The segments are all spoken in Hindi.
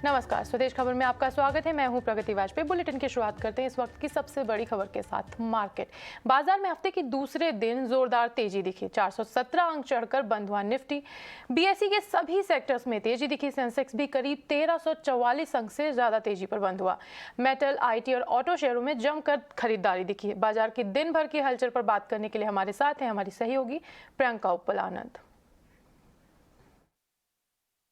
नमस्कार, स्वदेश खबर में आपका स्वागत है। मैं हूं प्रगति वाजपेयी। बुलेटिन की शुरुआत करते हैं इस वक्त की सबसे बड़ी खबर के साथ। मार्केट बाजार में हफ्ते की दूसरे दिन जोरदार तेजी दिखी। 417 अंक चढ़कर बंद हुआ निफ्टी। बीएसई के सभी सेक्टर्स में तेजी दिखी। सेंसेक्स भी करीब 1344 अंक से ज्यादा तेजी पर बंद हुआ। मेटल, आईटी और ऑटो शेयरों में जमकर खरीदारी दिखी। बाजार की दिन भर की हलचल पर बात करने के लिए हमारे साथ हैं हमारी सहयोगी प्रियंका उप्पल आनंद।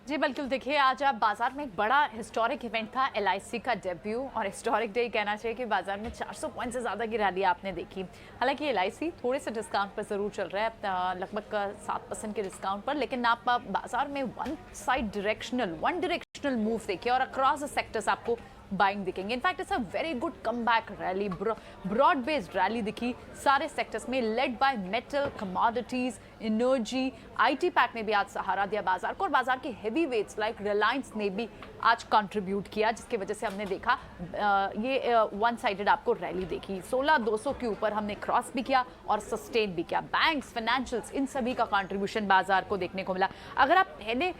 जी बिल्कुल, देखिए आज आप बाजार में एक बड़ा हिस्टोरिक इवेंट था एलआईसी का डेब्यू, और हिस्टोरिक डे कहना चाहिए कि बाजार में 400 पॉइंट से ज़्यादा की रैली आपने देखी। हालांकि एलआईसी थोड़े से डिस्काउंट पर ज़रूर चल रहा है, लगभग 7% के डिस्काउंट पर, लेकिन आप बाजार में वन डायरेक्शनल मूव देखिए और अक्रॉस द सेक्टर्स आपको बाइंग दिखेंगे। In fact it's a very good comeback rally, broad based rally दिखी सारे सेक्टर्स में, led by metal, commodities, energy, IT pack ने भी आज सहारा दिया बाजार को, और बाजार के हेवी वेट्स लाइक रिलायंस ने भी आज कंट्रीब्यूट किया, जिसकी वजह से हमने देखा ये वन साइडेड आपको रैली देखी। 16,200 के ऊपर हमने क्रॉस भी किया और सस्टेन भी किया। बैंक्स, फाइनेंशियल्स, इन सभी का कंट्रीब्यूशन बाजार को देखने को मिला। अगर आप पहले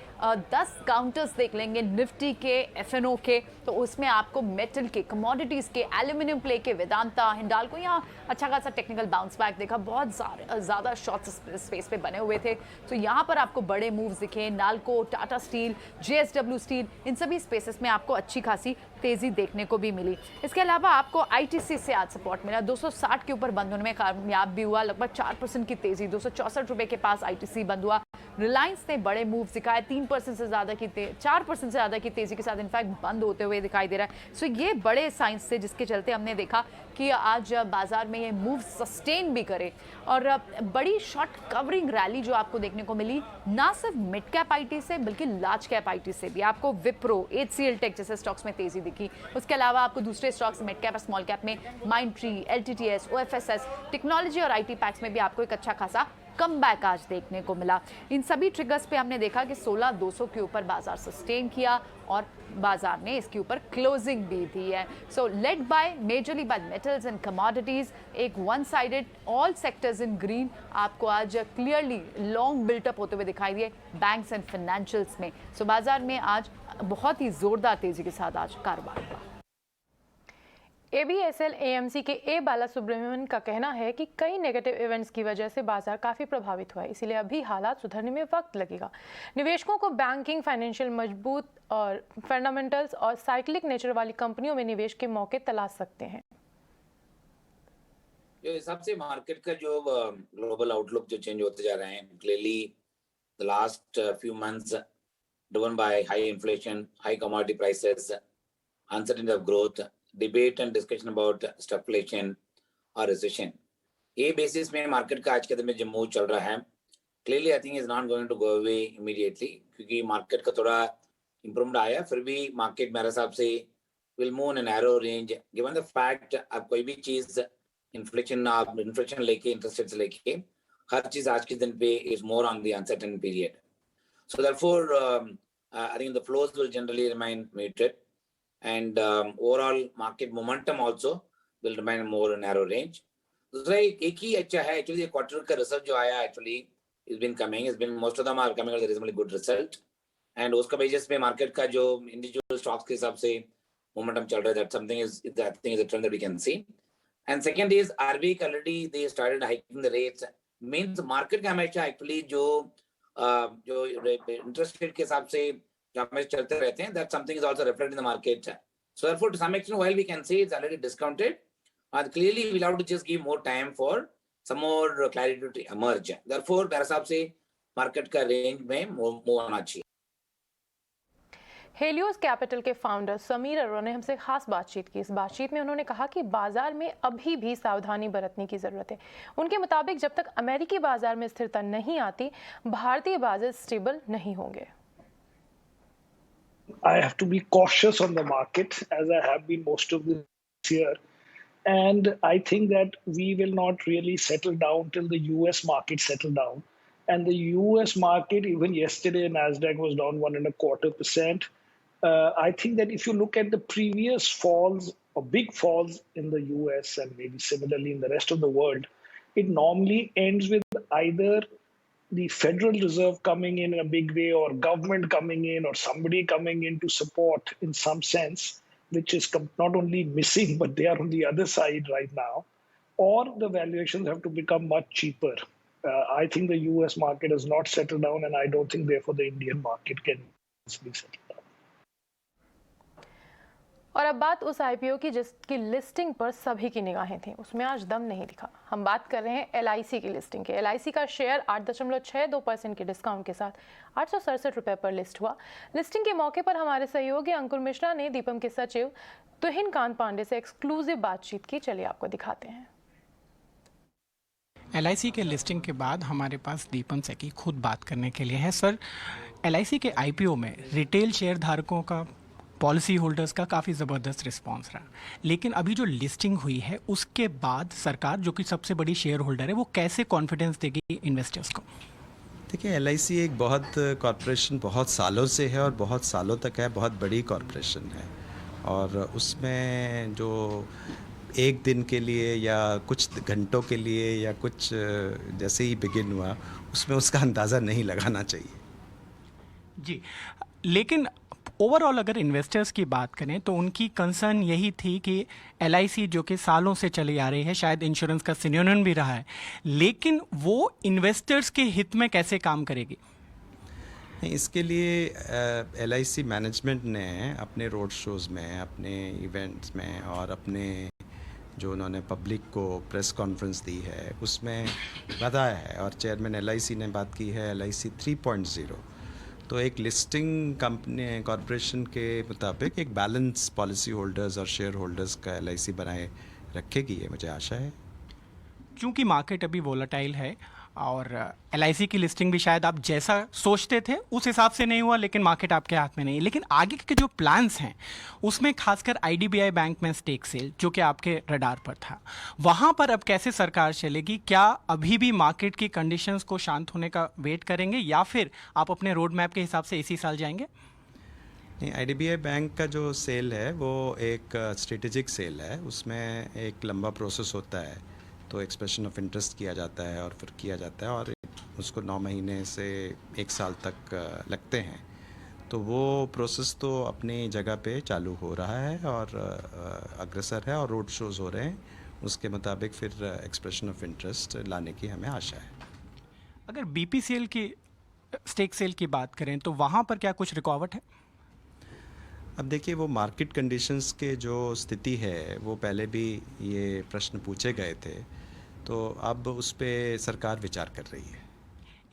10 काउंटर्स देख लेंगे निफ्टी के, एफएनओ के, तो उसमें आपको मेटल के, कमोडिटीज के, एल्यूमिनियम प्ले के, वेदांता, हिंडाल्को, यहाँ अच्छा खासा टेक्निकल बाउंस बैक देखा। बहुत ज्यादा शॉर्ट स्पेस पे बने हुए थे, तो यहाँ पर आपको बड़े मूव्स दिखे। Nalco, Tata steel, JSW steel, इन सभी स्पेसेस में आपको अच्छी खासी तेजी देखने को भी मिली। इसके अलावा आपको आईटीसी से आज सपोर्ट मिला, 260 के ऊपर बंद होने में कामयाब भी हुआ। लगभग 4% की तेजी, 264 रुपए के पास आईटीसी बंद हुआ। रिलायंस ने बड़े मूव दिखाए, 3% से ज्यादा की 4% से ज्यादा की तेजी के साथ इनफैक्ट बंद होते हुए दिखाई दे रहा है। सो ये बड़े साइंस थे जिसके चलते हमने देखा कि आज बाजार में ये मूव सस्टेन भी करे, और बड़ी शॉर्ट कवरिंग रैली जो आपको देखने को मिली, ना सिर्फ मिड कैप आईटी से बल्कि लार्ज कैप आईटी से भी। आपको विप्रो, एचसीएल टेक जैसे स्टॉक्स में तेजी दिखी। उसके अलावा आपको दूसरे स्टॉक्स मिड कैप और स्मॉल कैप में माइंडट्री, एलटीटीएस, ओएफएसएस, टेक्नोलॉजी और आईटी पैक्स में भी आपको एक अच्छा खासा कमबैक आज देखने को मिला। इन सभी ट्रिगर्स पे हमने देखा कि 16,200 के ऊपर बाजार सस्टेन किया और बाजार ने इसके ऊपर क्लोजिंग भी दी है। So led by majorly by metals and commodities, एक one sided all sectors in green आपको आज क्लियरली लॉन्ग बिल्टअप होते हुए दिखाई दिए बैंक्स एंड फाइनेंशियल्स में। सो बाजार में आज बहुत ही जोरदार तेजी के साथ आज कारोबार हुआ। एबीएसएल एएमसी के ए बाला सुब्रमण्यन का कहना है कि कई नेगेटिव इवेंट्स की वजह से बाजार काफी प्रभावित हुआ है, इसीलिए अभी हालात सुधरने में वक्त लगेगा। निवेशकों को बैंकिंग, फाइनेंशियल मजबूत और फंडामेंटल्स और साइक्लिक नेचर वाली कंपनियों में निवेश के मौके तलाश सकते हैं। जो हिसाब से मार्केट का जो ग्लोबल आउटलुक जो चेंज होते जा रहे हैं, clearly the last few months driven by high inflation, high commodity prices, uncertainty of growth, debate and discussion about stagflation और रिसेशन, ये बेसिस में मार्केट का आज के दिन में जो मूव चल रहा है, clearly I think is not going to go away immediately, क्योंकि मार्केट का थोड़ा इम्प्रूवमेंट आया, फिर भी मार्केट मेरे हिसाब से will move in a narrow range given the fact आप कोई भी चीज इन्फ्लेशन लेके, इंटरेस्ट रेट्स लेके, हर चीज आज के दिन पे is more on the uncertain period. So therefore, I think the flows will generally remain muted, and overall market momentum also will remain more in narrow range. दूसरा एक ही अच्छा है, एक्चुअली क्वार्टर का रिजल्ट जो आया actually is been coming, is been most of them are coming with reasonably good result, and उसका बेसिस पे मार्केट का जो इंडिविजुअल स्टॉक्स के हिसाब से मोमेंटम चल रहा है, that something is I think is a trend that we can see. And second is RBI already they started hiking the rates, means market का हमेशा एक्चुअली जो इंटरेस्ट रेट के हिसाब से जो हमेशा चलते रहते हैं, that something is also reflected in the market. So therefore to some extent while we can say it's already discounted, and clearly we'll have to just give more time for some more clarity to emerge. Therefore मेरे हिसाब से मार्केट का रेंज में मूव होना चाहिए. हेलियोस कैपिटल के फाउंडर समीर अरोड़ा ने हमसे खास बातचीत की। इस बातचीत में उन्होंने कहा कि बाजार में अभी भी सावधानी बरतने की जरूरत है। उनके मुताबिक जब तक अमेरिकी बाजार में स्थिरता नहीं आती, भारतीय बाजार स्टेबल नहीं होंगे। I have to be cautious on the market, as I have been most of this year. And I think that we will not really settle down till the US market settle down. And the US market, even yesterday, NASDAQ was down 1.25%. I think that if you look at the previous falls or big falls in the US and maybe similarly in the rest of the world, it normally ends with either the Federal Reserve coming in a big way, or government coming in, or somebody coming in to support in some sense, which is not only missing, but they are on the other side right now, or the valuations have to become much cheaper. I think the US market has not settled down, and I don't think therefore the Indian market can easily settle down. और अब बात उस आईपीओ की जिसकी लिस्टिंग पर सभी की निगाहें थी, उसमें आज दम नहीं दिखा। हम बात कर रहे हैं एलआईसी की लिस्टिंग के। एलआईसी का शेयर 8.62% के डिस्काउंट के साथ 867 रुपए पर लिस्ट हुआ। लिस्टिंग के मौके पर हमारे सहयोगी अंकुर मिश्रा ने दीपम के सचिव तुहिन कांत पांडे से एक्सक्लूसिव बातचीत की। चलिए आपको दिखाते हैं। एलआईसी के लिस्टिंग के बाद हमारे पास दीपम सेठी खुद बात करने के लिए है। सर, एलआईसी के आईपीओ में रिटेल शेयर धारकों का, पॉलिसी होल्डर्स का काफ़ी ज़बरदस्त रिस्पांस रहा, लेकिन अभी जो लिस्टिंग हुई है उसके बाद सरकार, जो कि सबसे बड़ी शेयर होल्डर है, वो कैसे कॉन्फिडेंस देगी इन्वेस्टर्स को? देखिए, एलआईसी एक बहुत कॉरपोरेशन बहुत सालों से है और बहुत सालों तक है, बहुत बड़ी कॉरपोरेशन है, और उसमें जो एक दिन के लिए या कुछ घंटों के लिए या कुछ जैसे ही बिगिन हुआ, उसमें उसका अंदाज़ा नहीं लगाना चाहिए। जी, लेकिन ओवरऑल अगर इन्वेस्टर्स की बात करें तो उनकी कंसर्न यही थी कि एलआईसी जो कि सालों से चली आ रही है, शायद इंश्योरेंस का सिनोनिम भी रहा है, लेकिन वो इन्वेस्टर्स के हित में कैसे काम करेगी? इसके लिए एलआईसी मैनेजमेंट ने अपने रोड शोज़ में, अपने इवेंट्स में और अपने जो उन्होंने पब्लिक को प्रेस कॉन्फ्रेंस दी है उसमें बताया है, और चेयरमैन एलआईसी ने बात की है एलआईसी 3.0। तो एक लिस्टिंग कंपनी कॉरपोरेशन के मुताबिक एक बैलेंस पॉलिसी होल्डर्स और शेयर होल्डर्स का एलआईसी बनाए रखेगी, ये मुझे आशा है। क्योंकि मार्केट अभी वोलेटाइल है और एलआईसी की लिस्टिंग भी शायद आप जैसा सोचते थे उस हिसाब से नहीं हुआ, लेकिन मार्केट आपके हाथ में नहीं है। लेकिन आगे के जो प्लान्स हैं उसमें खासकर आईडीबीआई बैंक में स्टेक सेल, जो कि आपके रडार पर था, वहाँ पर अब कैसे सरकार चलेगी? क्या अभी भी मार्केट की कंडीशंस को शांत होने का वेट करेंगे या फिर आप अपने रोड मैप के हिसाब से इसी साल जाएंगे? नहीं, आईडीबीआई बैंक का जो सेल है वो एक स्ट्रेटेजिक सेल है, उसमें एक लंबा प्रोसेस होता है, तो एक्सप्रेशन ऑफ इंटरेस्ट किया जाता है और फिर किया जाता है, और उसको 9 महीने से 1 साल तक लगते हैं। तो वो प्रोसेस तो अपनी जगह पे चालू हो रहा है और अग्रसर है, और रोड शोज़ हो रहे हैं, उसके मुताबिक फिर एक्सप्रेशन ऑफ इंटरेस्ट लाने की हमें आशा है। अगर बीपीसीएल की स्टेक सेल की बात करें तो वहाँ पर क्या कुछ रुकावट है? अब देखिए, वो मार्केट कंडीशंस के जो स्थिति है वो पहले भी ये प्रश्न पूछे गए थे, तो अब उस पर सरकार विचार कर रही है।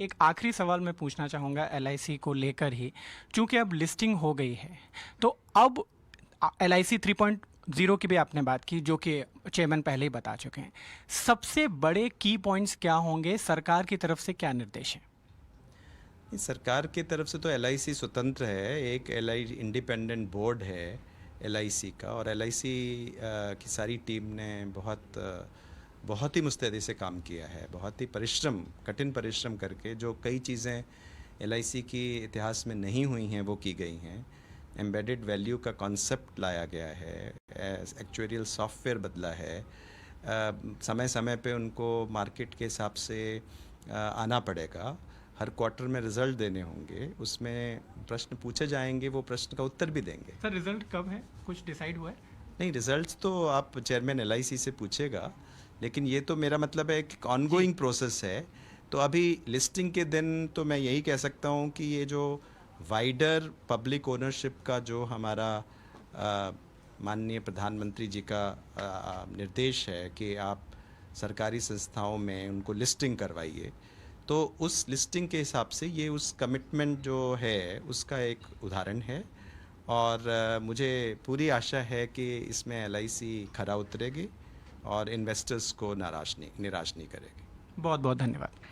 एक आखिरी सवाल मैं पूछना चाहूँगा एलआईसी को लेकर ही, चूँकि अब लिस्टिंग हो गई है तो अब एलआईसी 3.0 की भी आपने बात की, जो कि चेयरमैन पहले ही बता चुके हैं। सबसे बड़े की पॉइंट्स क्या होंगे? सरकार की तरफ से क्या निर्देश है? सरकार की तरफ से तो एलआईसी स्वतंत्र है, एक एलआईसी इंडिपेंडेंट बोर्ड है एलआईसी का, और एलआईसी की सारी टीम ने बहुत ही मुस्तैदी से काम किया है, बहुत ही कठिन परिश्रम करके जो कई चीज़ें एलआईसी की इतिहास में नहीं हुई हैं वो की गई हैं। एम्बेडेड वैल्यू का कॉन्सेप्ट लाया गया है, एक्चुअरियल सॉफ्टवेयर बदला है, समय समय पे उनको मार्केट के हिसाब से आना पड़ेगा, हर क्वार्टर में रिजल्ट देने होंगे, उसमें प्रश्न पूछे जाएंगे, वो प्रश्न का उत्तर भी देंगे। सर, रिजल्ट कब है? कुछ डिसाइड हुआ है? नहीं, रिजल्ट्स तो आप चेयरमैन एलआईसी से पूछेगा, लेकिन ये तो मेरा मतलब है एक ऑनगोइंग प्रोसेस है। तो अभी लिस्टिंग के दिन तो मैं यही कह सकता हूँ कि ये जो वाइडर पब्लिक ओनरशिप का जो हमारा माननीय प्रधानमंत्री जी का निर्देश है कि आप सरकारी संस्थाओं में उनको लिस्टिंग करवाइए, तो उस लिस्टिंग के हिसाब से ये उस कमिटमेंट जो है उसका एक उदाहरण है, और मुझे पूरी आशा है कि इसमें एलआईसी खरा उतरेगी और इन्वेस्टर्स को निराश नहीं करेगी। बहुत बहुत धन्यवाद।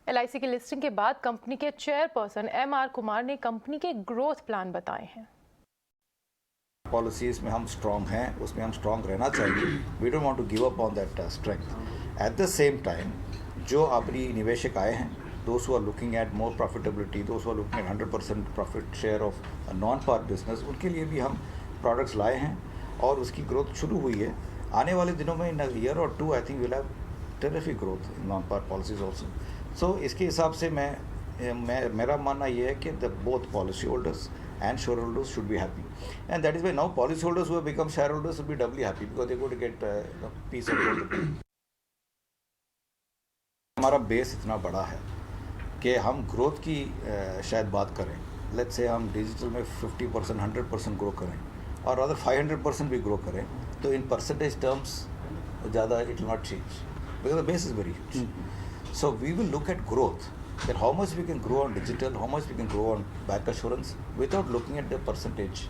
एलआईसी की लिस्टिंग के बाद कंपनी के चेयरपर्सन एमआर कुमार ने कंपनी के ग्रोथ प्लान बताए हैं। पॉलिसीज में हम स्ट्रॉन्ग हैं, उसमें हम स्ट्रॉन्ग रहना चाहिए। We don't want to give up on that strength. At the same time जो अपनी निवेशक आए हैं, those who are looking at more profitability, those who are looking at 100% profit share of non par business, उनके लिए भी हम प्रोडक्ट्स लाए हैं और उसकी ग्रोथ शुरू हुई है। आने वाले दिनों में in a year or two I think will have terrific growth in non-par policies also. So इसके हिसाब से मेरा मानना ये है कि both policy holders and shareholders should be happy, and that is why now policy holders who have become shareholders will be doubly happy because they're going to get piece of the. हमारा बेस इतना बड़ा है कि हम ग्रोथ की शायद बात करें, लेट्स से हम डिजिटल में 50% 100% ग्रो करें और अदर 500% भी ग्रो करें, तो इन परसेंटेज टर्म्स ज़्यादा it will not change because the base is very huge. So we will look at growth, that how much we can grow on digital, how much we can grow on bank assurance without looking at the percentage,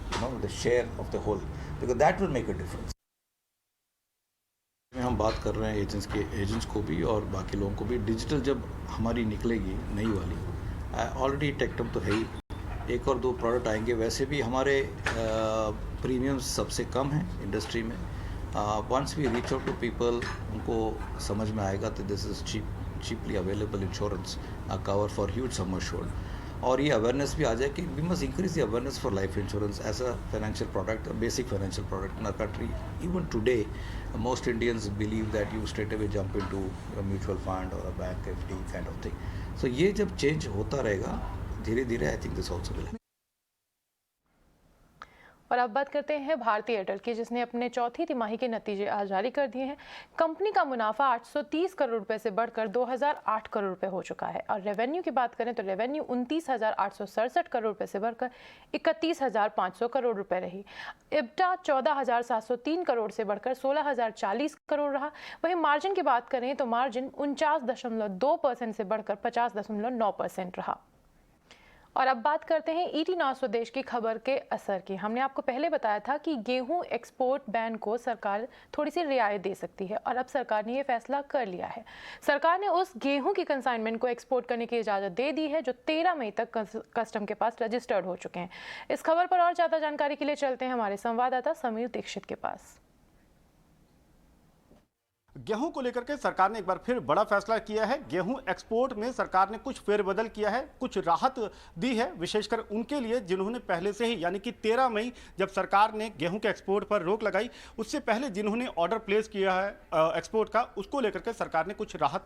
the share of the whole, because that will make a difference. हम बात कर रहे हैं एजेंट्स को भी और बाकी लोगों को भी. डिजिटल जब हमारी निकलेगी नई वाली, ऑलरेडी टेक्टम तो है ही, एक और दो प्रोडक्ट आएंगे. वैसे भी हमारे प्रीमियम्स सबसे कम हैं इंडस्ट्री में. Once we reach out to people, उनको समझ में आएगा तो this is cheaply available insurance cover for huge sum assured. और ये अवेयरनेस भी आ जाए कि we must increase the awareness for life insurance as a financial product, basic financial product in our country. Even today most Indians believe that you straight away jump into a mutual fund or a bank FD kind of thing. So ये जब चेंज होता रहेगा धीरे धीरे, I think this also will. और अब बात करते हैं भारती एयरटेल की, जिसने अपने चौथी तिमाही के नतीजे आज जारी कर दिए हैं. कंपनी का मुनाफा 830 करोड़ रुपए से बढ़कर 2008 करोड़ रुपए हो चुका है. और रेवेन्यू की बात करें तो रेवेन्यू 29,867 करोड़ रुपए से बढ़कर 31,500 करोड़ रुपए रही. इब्टा 14,703 करोड़ से बढ़कर 16,040 करोड़ रहा. वहीं मार्जिन की बात करें तो मार्जिन 49.2% से बढ़कर 50.9% रहा. और अब बात करते हैं ईटी नॉव स्वदेश की खबर के असर की. हमने आपको पहले बताया था कि गेहूं एक्सपोर्ट बैन को सरकार थोड़ी सी रियायत दे सकती है, और अब सरकार ने ये फैसला कर लिया है. सरकार ने उस गेहूं की कंसाइनमेंट को एक्सपोर्ट करने की इजाज़त दे दी है जो 13 मई तक कस्टम के पास रजिस्टर्ड हो चुके हैं. इस खबर पर और ज़्यादा जानकारी के लिए चलते हैं हमारे संवाददाता समीर दीक्षित के पास. गेहूं को लेकर के सरकार ने एक बार फिर बड़ा फैसला किया है. गेहूं एक्सपोर्ट में सरकार ने कुछ फेरबदल किया है, कुछ राहत दी है, विशेषकर उनके लिए जिन्होंने पहले से ही, यानी कि 13 मई जब सरकार ने गेहूं के एक्सपोर्ट पर रोक लगाई, उससे पहले जिन्होंने ऑर्डर प्लेस किया है एक्सपोर्ट का, उसको लेकर के सरकार ने कुछ राहत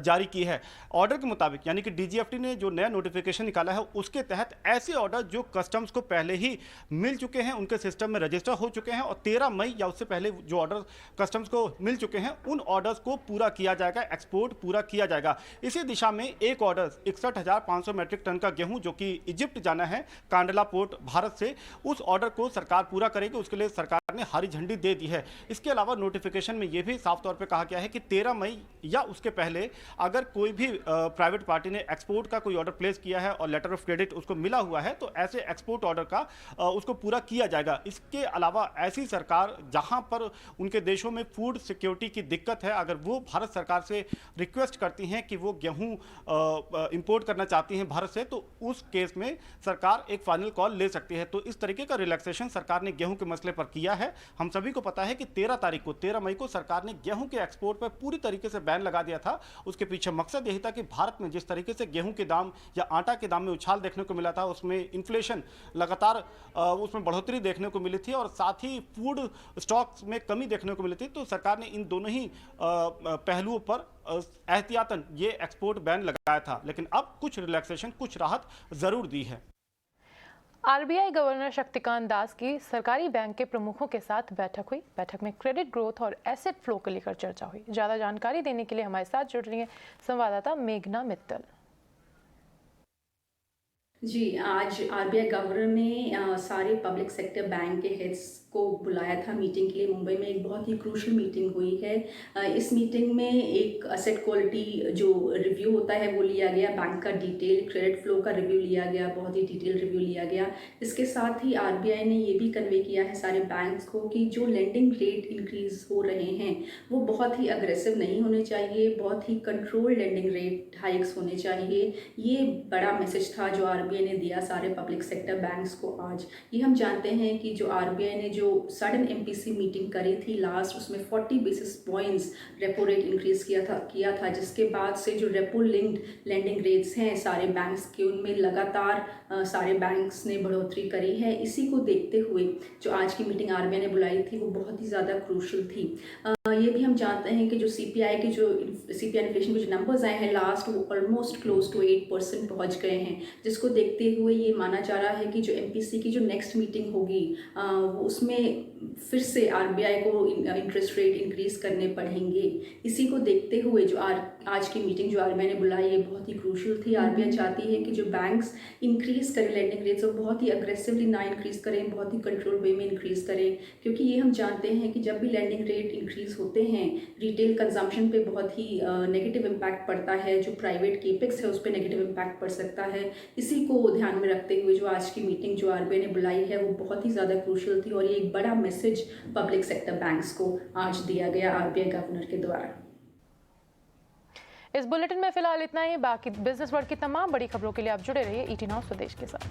जारी की है. ऑर्डर के मुताबिक, यानी कि DGFT ने जो नया नोटिफिकेशन निकाला है उसके तहत ऐसे ऑर्डर जो कस्टम्स को पहले ही मिल चुके हैं, उनके सिस्टम में रजिस्टर हो चुके हैं, और 13 मई या उससे पहले जो ऑर्डर कस्टम्स को मिल चुके हैं उन ऑर्डर्स को पूरा किया जाएगा, एक्सपोर्ट पूरा किया जाएगा. इसी दिशा में एक ऑर्डर 61,500 मैट्रिक टन का गेहूं जो कि इजिप्ट जाना है कांडला पोर्ट भारत से, उस ऑर्डर को सरकार पूरा करेगी. उसके लिए सरकार ने हरी झंडी दे दी है. इसके अलावा नोटिफिकेशन में यह भी साफ तौर पर कहा गया है कि 13 मई या उसके पहले अगर कोई भी प्राइवेट पार्टी ने एक्सपोर्ट का कोई ऑर्डर प्लेस किया है और लेटर ऑफ क्रेडिट उसको मिला हुआ है, तो ऐसे एक्सपोर्ट ऑर्डर का उसको पूरा किया जाएगा. इसके अलावा ऐसी सरकार जहां पर उनके देशों में फूड सिक्योरिटी की दिक्कत है, अगर वो भारत सरकार से रिक्वेस्ट करती हैं कि वो गेहूं इंपोर्ट करना चाहती हैं भारत से, तो उस केस में सरकार एक फाइनल कॉल ले सकती है. तो इस तरीके का रिलैक्सेशन सरकार ने गेहूं के मसले पर किया है. हम सभी को पता है कि 13 मई को सरकार ने गेहूं के एक्सपोर्ट पर पूरी तरीके से बैन लगा दिया था. उसके पीछे मकसद यही था कि भारत में जिस तरीके से गेहूं के दाम या आटा के दाम में उछाल देखने को मिला था, उसमें इन्फ्लेशन लगातार उसमें बढ़ोतरी देखने को मिली थी और साथ ही फूड स्टॉक्स में कमी देखने को मिली थी. तो सरकार ने इन दोनों ही पहलुओं पर एहतियातन ये एक्सपोर्ट बैन लगाया था, लेकिन अब कुछ रिलैक्सेशन, कुछ राहत जरूर दी है. आरबीआई गवर्नर शक्तिकांत दास की सरकारी बैंक के प्रमुखों के साथ बैठक हुई. बैठक में क्रेडिट ग्रोथ और एसेट फ्लो को लेकर चर्चा हुई. ज्यादा जानकारी देने के लिए हमारे साथ जुड़ रही है संवाददाता मेघना मित्तल. जी, आज आरबीआई गवर्नर ने सारे पब्लिक सेक्टर बैंक के हेड्स को बुलाया था मीटिंग के लिए. मुंबई में एक बहुत ही क्रूशियल मीटिंग हुई है. इस मीटिंग में एक असेट क्वालिटी जो रिव्यू होता है वो लिया गया, बैंक का डिटेल क्रेडिट फ्लो का रिव्यू लिया गया, बहुत ही डिटेल रिव्यू लिया गया. इसके साथ ही आरबीआई ने ये भी कन्वे किया है सारे बैंक्स को कि जो लेंडिंग रेट इंक्रीज हो रहे हैं वो बहुत ही अग्रेसिव नहीं होने चाहिए, बहुत ही कंट्रोल लेंडिंग रेट हाइक्स होने चाहिए. ये बड़ा मैसेज था जो आरबीआई ने दिया सारे पब्लिक सेक्टर बैंक्स को आज. ये हम जानते हैं कि जो आरबीआई ने जो सडन एमपीसी मीटिंग करी थी लास्ट, उसमें 40 basis points repo rate increase किया था जिसके बाद से जो रेपो लिंक्ड लेंडिंग रेट्स हैं सारे बैंक्स के, उनमें लगातार सारे बैंक्स ने बढ़ोतरी करी है. इसी को देखते हुए जो आज की मीटिंग आरबीआई ने बुलाई थी वो बहुत ही ज़्यादा क्रूशियल थी. ये भी हम जानते हैं कि जो सीपीआई इन्फ्लेशन के जो नंबर्स आए हैं लास्ट, वो ऑलमोस्ट क्लोज टू 8% पहुंच गए हैं, जिसको देखते हुए ये माना जा रहा है कि जो एमपीसी की जो नेक्स्ट मीटिंग होगी वो उसमें फिर से आरबीआई को इंटरेस्ट रेट इंक्रीज करने पड़ेंगे। इसी को देखते हुए जो आज की मीटिंग जो आरबीआई ने बुलाई है बहुत ही क्रूशियल थी। आरबीआई चाहती है कि जो बैंक्स इंक्रीज करें लेंडिंग रेट्स, और बहुत ही अग्रेसिवली ना इंक्रीज करें, बहुत ही कंट्रोल वे में इंक्रीज करें, क्योंकि ये हम जानते हैं कि जब भी लेंडिंग रेट इंक्रीज होते हैं रिटेल कंजम्पशन पे बहुत ही नेगेटिव इम्पैक्ट पड़ता है, जो प्राइवेट केपेक्स है उस पर नेगेटिव इम्पैक्ट पड़ सकता है। इसी को ध्यान में रखते हुए जो आज की मीटिंग जो आरबीआई ने बुलाई है वो बहुत ही ज़्यादा क्रूशियल थी, और ये एक बड़ा मैसेज पब्लिक सेक्टर बैंक्स को आज दिया गया आरबीआई गवर्नर के द्वारा। इस बुलेटिन में फिलहाल इतना ही। बाकी बिजनेस वर्ल्ड की तमाम बड़ी खबरों के लिए आप जुड़े रहिए ET Now स्वदेश के साथ।